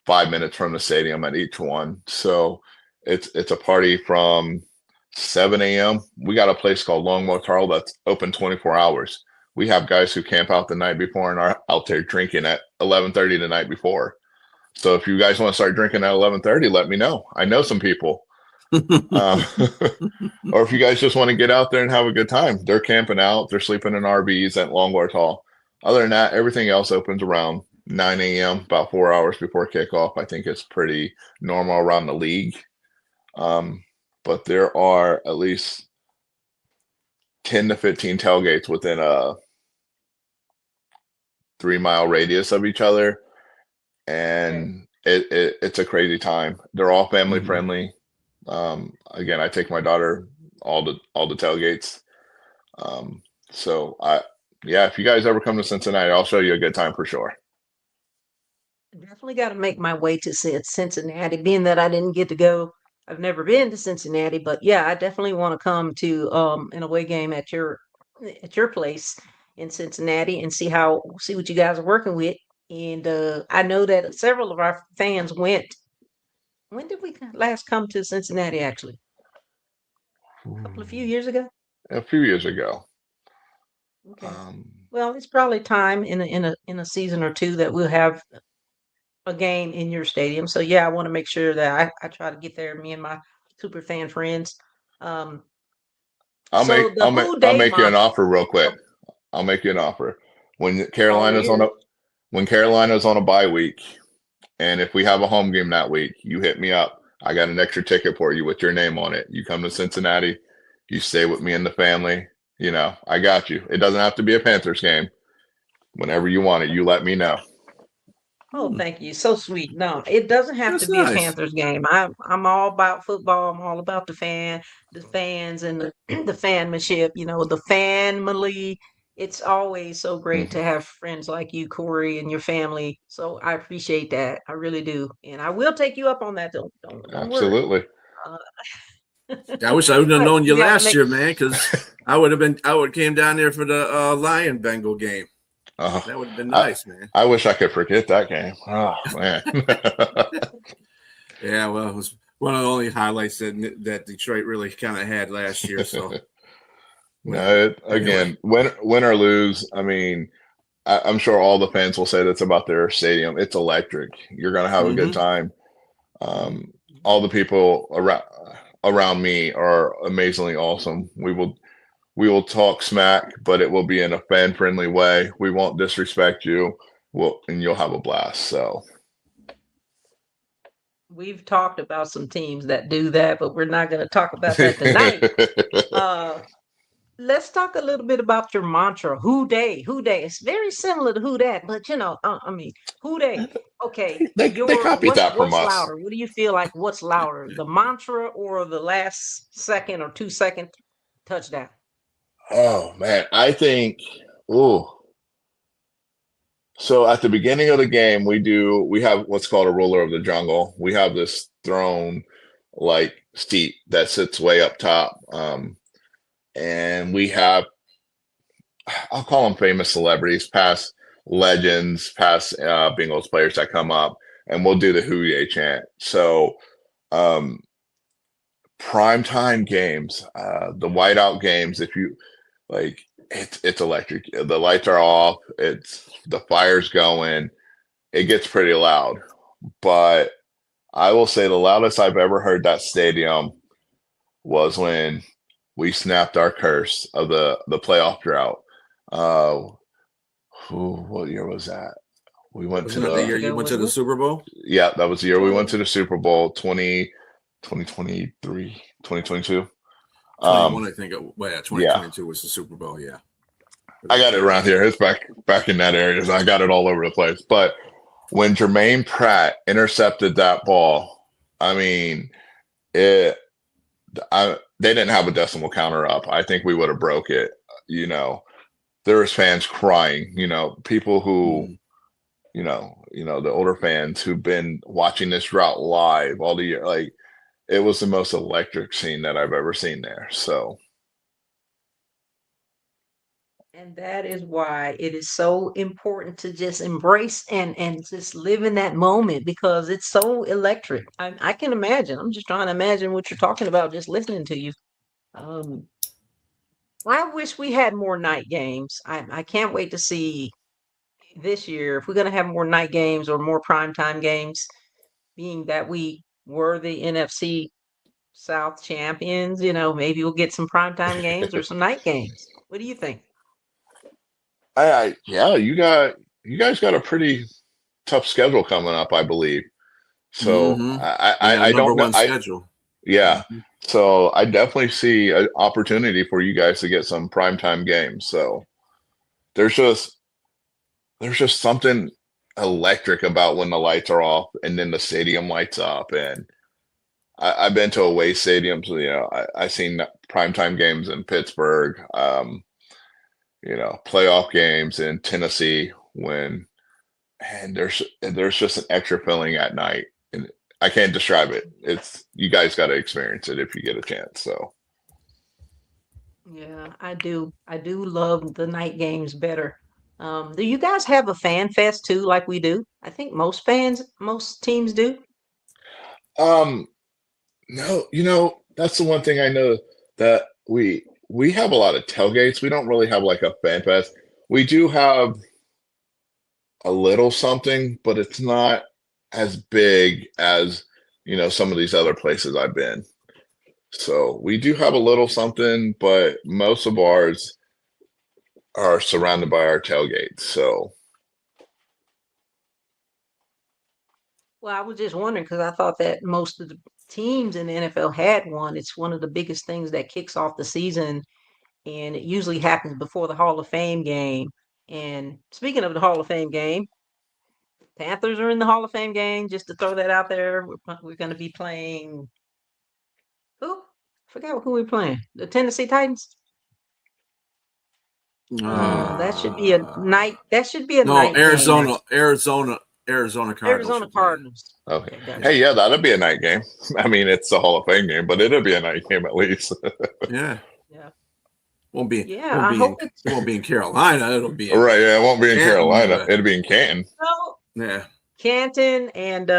5 minutes from the stadium at each one. So it's a party from 7 a.m. We got a place called Long Motel that's open 24 hours. We have guys who camp out the night before and are out there drinking at 11:30 the night before. So if you guys want to start drinking at 11:30, let me know. I know some people. Um, or if you guys just want to get out there and have a good time, they're camping out, they're sleeping in RVs at Longboard Hall. Other than that, everything else opens around 9 a.m., about 4 hours before kickoff. I think it's pretty normal around the league. But there are at least 10 to 15 tailgates within a 3-mile radius of each other. And it's a crazy time. They're all family friendly. Again, I take my daughter all the tailgates. If you guys ever come to Cincinnati, I'll show you a good time for sure. Definitely got to make my way to Cincinnati, being that I didn't get to go. I've never been to Cincinnati, but yeah, I definitely want to come to an away game at your place in Cincinnati and see what you guys are working with. And I know that several of our fans went. When did we last come to Cincinnati? Actually, a few years ago. A few years ago. Okay. Well, it's probably time in a season or two that we'll have a game in your stadium. So yeah, I want to make sure that I try to get there. Me and my super fan friends. Um, so the Who I'll Day make you an mantra. offer real quick. Oh, I'll make you an offer. When all Carolina's on ears. a bye week, and if we have a home game that week, you hit me up. I got an extra ticket for you with your name on it. You come to Cincinnati, you stay with me and the family. I got you. It doesn't have to be a Panthers game. Whenever you want it, you let me know. Oh, thank you. So sweet. No, it doesn't have to That's be a nice. Panthers game. I'm all about football. I'm all about the fans and the fanmanship, the family. It's always so great Mhm. to have friends like you, Corey, and your family. So I appreciate that. I really do. And I will take you up on that. Don't worry. Absolutely. Uh, I wish I would have but known you we got to last make year, man, because I would came down there for the Lion Bengal game. Uh, That would have been I, nice, man. I wish I could forget that game. Oh man. Yeah, well, it was one of the only highlights that Detroit really kind of had last year. So, No, anyway, again, win or lose, I mean, I'm sure all the fans will say that's about their stadium. It's electric. You're gonna have a good time. All the people around me are amazingly awesome. We will talk smack, but it will be in a fan friendly way. We won't disrespect you. And you'll have a blast. So we've talked about some teams that do that, but we're not going to talk about that tonight. Uh, let's talk a little bit about your mantra, Who Day. Who Day. It's very similar to Who Dat, but I mean, Who Day. Okay, they copied that from what's us. louder? What do you feel like? What's louder, the mantra or the last second or 2 second touchdown? Oh man, I think. Ooh. So at the beginning of the game, we have what's called a ruler of the jungle. We have this throne like seat that sits way up top. And we have, I'll call them famous celebrities, past legends, past Bengals players that come up, and we'll do the Hooyah chant. So um, primetime games, the whiteout games, if you like, it's electric. The lights are off, it's the fire's going, it gets pretty loud. But I will say the loudest I've ever heard that stadium was when we snapped our curse of the playoff drought. Uh, what year was that? We went to Wasn't that the year the you went to the wasn't it? Super Bowl? Yeah, that was the year we went 20. to the Super Bowl 2023, 2022. 21, I think. Well, yeah, Yeah, 2022 was the Super Bowl. Yeah. I got it around here. It's back in that area. So I got it all over the place. But when Jermaine Pratt intercepted that ball, I mean, it. They didn't have a decimal counter up. I think we would have broke it. You know, there was fans crying. You know, people who, Mm. the older fans who've been watching this route live all the year. Like, it was the most electric scene that I've ever seen there. So. And that is why it is so important to just embrace and just live in that moment because it's so electric. I can imagine. I'm just trying to imagine what you're talking about just listening to you. Um, I wish we had more night games. I can't wait to see this year if we're going to have more night games or more primetime games, being that we were the NFC South champions. Maybe we'll get some primetime games or some night games. What do you think? Yeah, you guys got a pretty tough schedule coming up, I believe. So Mm-hmm. Yeah, I number don't know. one schedule. Yeah. Mhm. So I definitely see an opportunity for you guys to get some primetime games. So there's just something electric about when the lights are off and then the stadium lights up. And I've been to away stadiums. I seen primetime games in Pittsburgh. Playoff games in Tennessee when and there's just an extra feeling at night, and I can't describe it. It's you guys got to experience it if you get a chance. So Yeah, I do. I do love the night games better. Do you guys have a fan fest too, like we do? I think most teams do. um no, that's the one thing I know that we have a lot of tailgates. We don't really have like a fan fest. We do have a little something, but it's not as big as some of these other places I've been. So we do have a little something, but most of ours are surrounded by our tailgates. So Well, I was just wondering because I thought that most of the teams in the NFL had one. It's one of the biggest things that kicks off the season, and it usually happens before the Hall of Fame game. And speaking of the Hall of Fame game, Panthers are in the Hall of Fame game. Just to throw that out there, we're going to be playing who? Forgot who we're playing. The Tennessee Titans. That should be a night. That should be a No, night game. Arizona Cardinals Arizona are playing. Cardinals. okay. Okay, gotcha. Hey, yeah, that'd be a night game. I mean, it's the Hall of Fame game, but it'll be a night game at least. Yeah, Yeah, won't be yeah. I hope it's in Carolina. It'll be in Right, yeah, it won't be in Canton, Carolina. but It'll be in Canton. yeah. Canton, and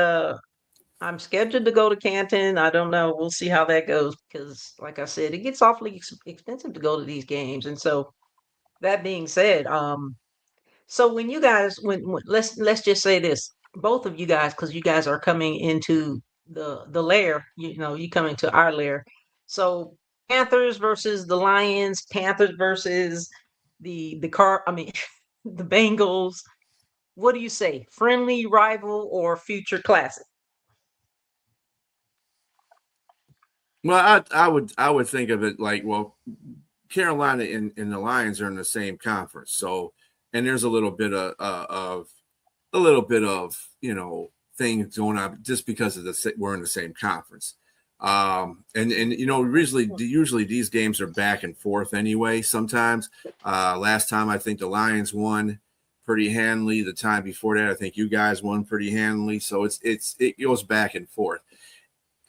I'm scheduled to go to Canton. I don't know. We'll see how that goes because, like I said, it gets awfully expensive to go to these games. And so, that being said, so when you guys, when let's just say this, both of you guys, because you guys are coming into the lair, you coming to our lair. So Panthers versus the Lions, Panthers versus I mean, the Bengals. What do you say? Friendly rival or future classic? Well, I would think of it like, well, Carolina and the Lions are in the same conference, so and there's a little bit of things going on just because of we're in the same conference. And usually these games are back and forth anyway. Sometimes last time I think the Lions won pretty handily. The time before that I think you guys won pretty handily. So it goes back and forth.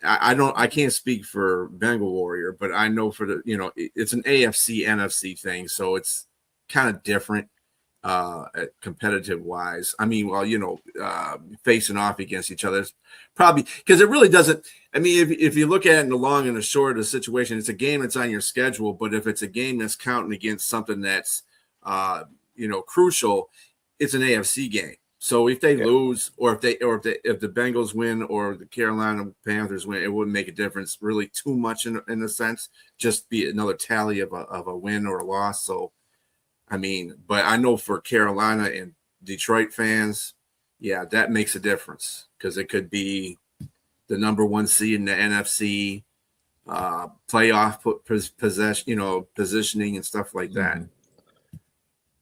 I can't speak for Bengal Warrior, but I know for it's an AFC NFC thing, so it's kind of different competitive wise. I mean, well, facing off against each other, it's probably because it really doesn't. I mean, if you look at it in the long and the short of the situation, it's a game that's on your schedule. But if it's a game that's counting against something that's crucial, it's an AFC game. So if they lose, or if the Bengals win, or the Carolina Panthers win, it wouldn't make a difference really too much in a sense. Just be another tally of a win or a loss. So, I mean, but I know for Carolina and Detroit fans, yeah, that makes a difference because it could be the number one seed in the NFC, playoff positioning and stuff like that.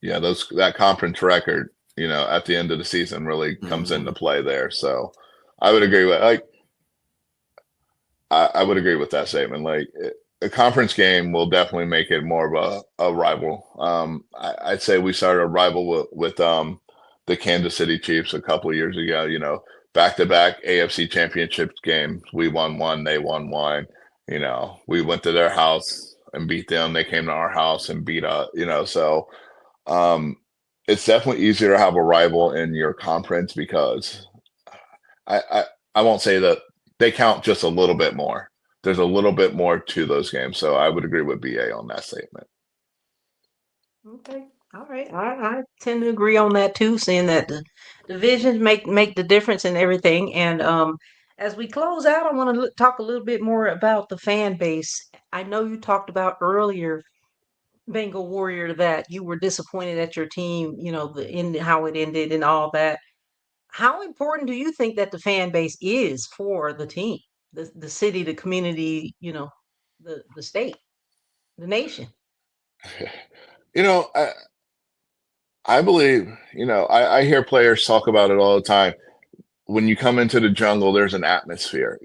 Yeah, that conference record, at the end of the season really comes into play there. So I would agree with I would agree with that statement. Like a conference game will definitely make it more of a rival. I'd say we started a rival with the Kansas City Chiefs a couple of years ago, back-to-back AFC championship games. We won one, they won one. We went to their house and beat them. They came to our house and beat us, so it's definitely easier to have a rival in your conference because I won't say that they count just a little bit more. There's a little bit more to those games. So I would agree with BA on that statement. Okay. All right. I tend to agree on that too, seeing that the divisions make the difference in everything. And as we close out, I want to talk a little bit more about the fan base. I know you talked about earlier, Bengal Warrior, that you were disappointed at your team, how it ended and all that. How important do you think that the fan base is for the team, the city, the community, the state, the nation? I believe, I hear players talk about it all the time. When you come into the jungle, there's an atmosphere.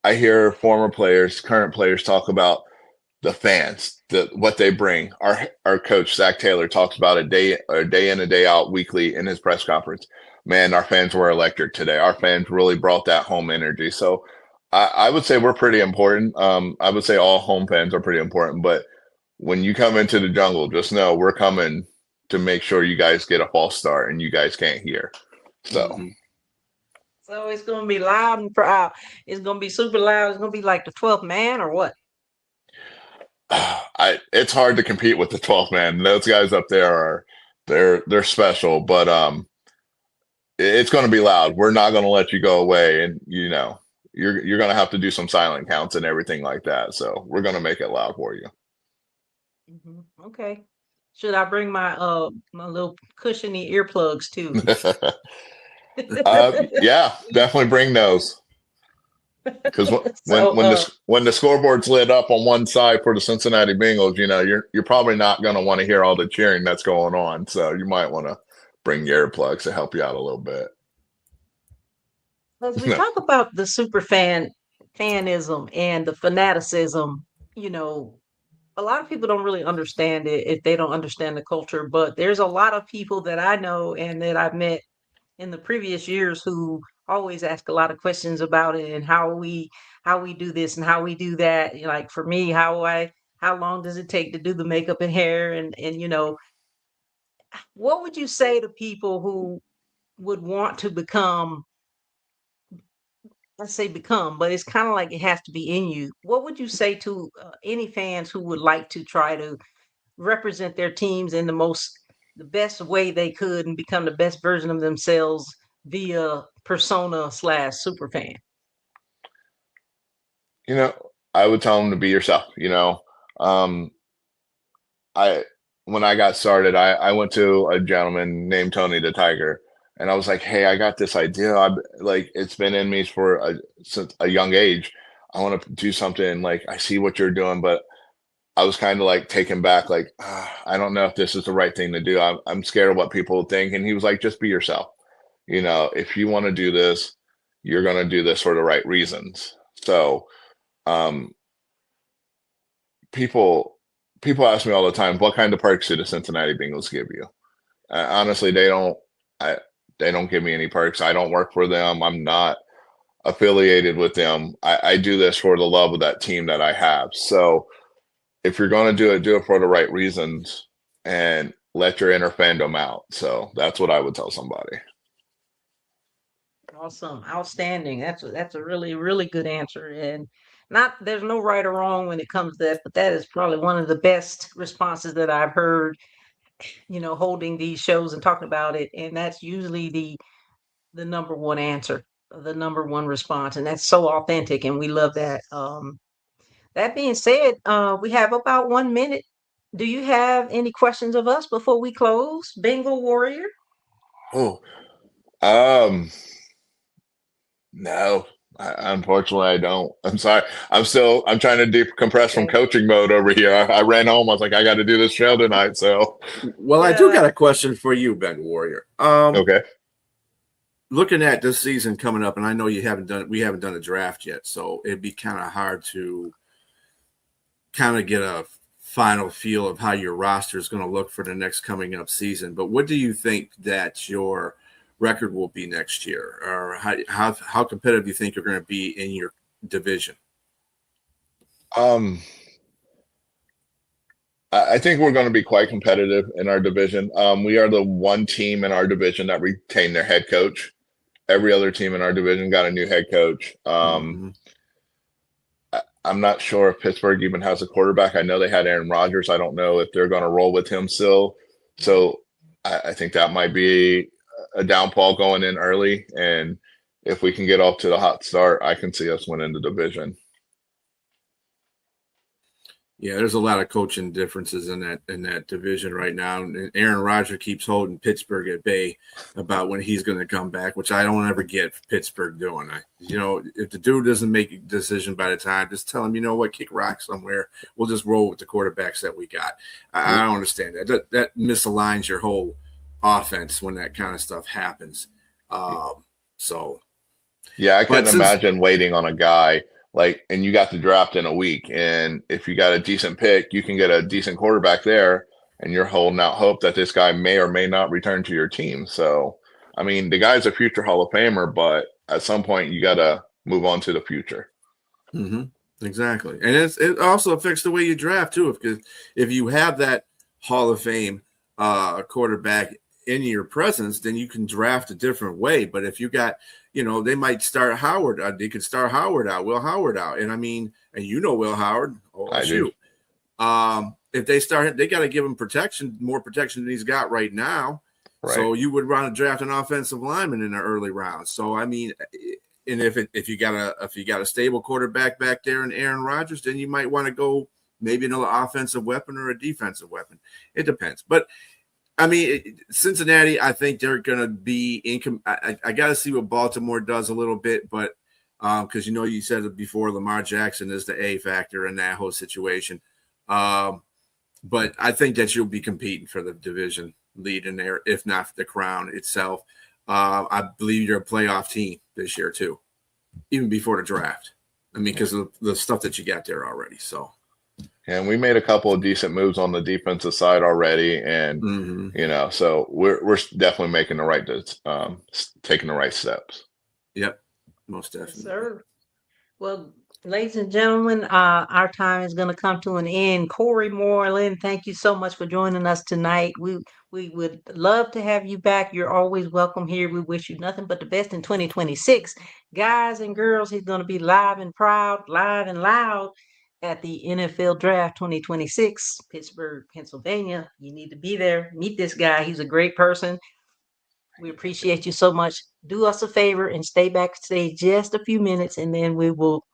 I hear former players, current players talk about the fans, what they bring. Our coach Zach Taylor talks about a day in a day out weekly in his press conference. Man, our fans were electric today. Our fans really brought that home energy. So I would say we're pretty important. I would say all home fans are pretty important. But when you come into the jungle, just know we're coming to make sure you guys get a false start and you guys can't hear. So. So it's going to be loud and proud. It's going to be super loud. It's going to be like the 12th man or what? It's hard to compete with the 12th man. Those guys up there they're special, but it's going to be loud. We're not going to let you go away, and you're going to have to do some silent counts and everything like that. So we're going to make it loud for you. Okay. Should I bring my my little cushiony earplugs too? Yeah, definitely bring those. Because when the scoreboard's lit up on one side for the Cincinnati Bengals, you're probably not going to want to hear all the cheering that's going on. So you might want to bring your earplugs to help you out a little bit. As we talk about the fanism and the fanaticism, a lot of people don't really understand it if they don't understand the culture. But there's a lot of people that I know and that I've met in the previous years who always ask a lot of questions about it and how we do this and how we do that. Like for me, how long does it take to do the makeup and hair? And what would you say to people who would want to become, let's say become, but it's kind of like it has to be in you. What would you say to any fans who would like to try to represent their teams in the best way they could and become the best version of themselves via persona / superfan? I would tell them to be yourself. When I got started, I went to a gentleman named Tony the Tiger, and I was like, "Hey, I got this idea. It's been in me since a young age. I want to do something. Like, I see what you're doing, but I was kind of like taken back. Like, I don't know if this is the right thing to do. I'm scared of what people think." And he was like, "Just be yourself. If you want to do this, you're going to do this for the right reasons." So, people ask me all the time, what kind of perks do the Cincinnati Bengals give you? Honestly, they don't give me any perks. I don't work for them. I'm not affiliated with them. I do this for the love of that team that I have. So if you're going to do it for the right reasons. And let your inner fandom out. So that's what I would tell somebody. Awesome, outstanding. That's a really really good answer, and not there's no right or wrong when it comes to that, but that is probably one of the best responses that I've heard. Holding these shows and talking about it, and that's usually the number one answer, the number one response, and that's so authentic, and we love that. That being said, we have about 1 minute. Do you have any questions of us before we close, Bengal Warrior? Oh, um, no, unfortunately, I don't. I'm sorry. I'm trying to decompress from Okay. coaching mode over here. I ran home. I was like, I got to do this show tonight. So, Well, I do got a question for you, Ben Warrior. okay. Looking at this season coming up, and I know we haven't done a draft yet, so it'd be kind of hard to kind of get a final feel of how your roster is going to look for the next coming up season. But what do you think that your record will be next year, or how competitive you think you're going to be in your division? I think we're going to be quite competitive in our division. We are the one team in our division that retained their head coach. Every other team in our division got a new head coach. I'm not sure if Pittsburgh even has a quarterback. I know they had Aaron Rodgers. I don't know if they're going to roll with him still. So I think that might be a downfall going in early. And if we can get off to the hot start, I can see us winning the division. Yeah, there's a lot of coaching differences in that division right now. And Aaron Rodgers keeps holding Pittsburgh at bay about when he's going to come back, which I don't ever get Pittsburgh doing. If the dude doesn't make a decision by the time, just tell him, you know what, kick rock somewhere. We'll just roll with the quarterbacks that we got. I don't understand that. That misaligns your whole offense when that kind of stuff happens. Yeah, I couldn't imagine waiting on a guy. And you got the draft in a week, and if you got a decent pick, you can get a decent quarterback there, and you're holding out hope that this guy may or may not return to your team. So, I mean, the guy's a future Hall of Famer, but at some point you got to move on to the future. Exactly. And it also affects the way you draft too. Because if you have that Hall of Fame quarterback in your presence, then you can draft a different way. But if you got, they might start Howard. They could start Howard out, Will Howard out. And Will Howard. I do. If they start, they got to give him protection, more protection than he's got right now. Right. So you would want to draft an offensive lineman in the early rounds. So, and if you got a stable quarterback back there in Aaron Rodgers, then you might want to go maybe another offensive weapon or a defensive weapon. It depends. But Cincinnati, I think they're going to be I got to see what Baltimore does a little bit, but because you said it before, Lamar Jackson is the A factor in that whole situation. But I think that you'll be competing for the division lead in there, if not for the crown itself. I believe you're a playoff team this year too, even before the draft. Because of the stuff that you got there already. So. And we made a couple of decent moves on the defensive side already, and so we're definitely making the right, taking the right steps. Yep, most definitely. Yes, sir. Well, ladies and gentlemen, our time is going to come to an end. Corey Moreland, thank you so much for joining us tonight. We would love to have you back. You're always welcome here. We wish you nothing but the best in 2026. Guys and girls, he's going to be live and proud, live and loud at the NFL Draft 2026, Pittsburgh, Pennsylvania. You need to be there. Meet this guy. He's a great person. We appreciate you so much. Do us a favor and stay backstage just a few minutes, and then we will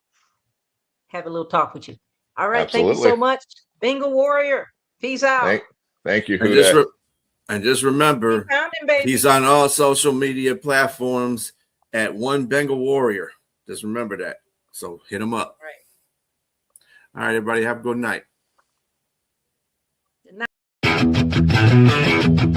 have a little talk with you. All right. Absolutely. Thank you so much. Bengal Warrior. Peace out. Thank you. And just remember, he's on all social media platforms at One Bengal Warrior. Just remember that. So hit him up. All right, everybody. Have a good night. Good night.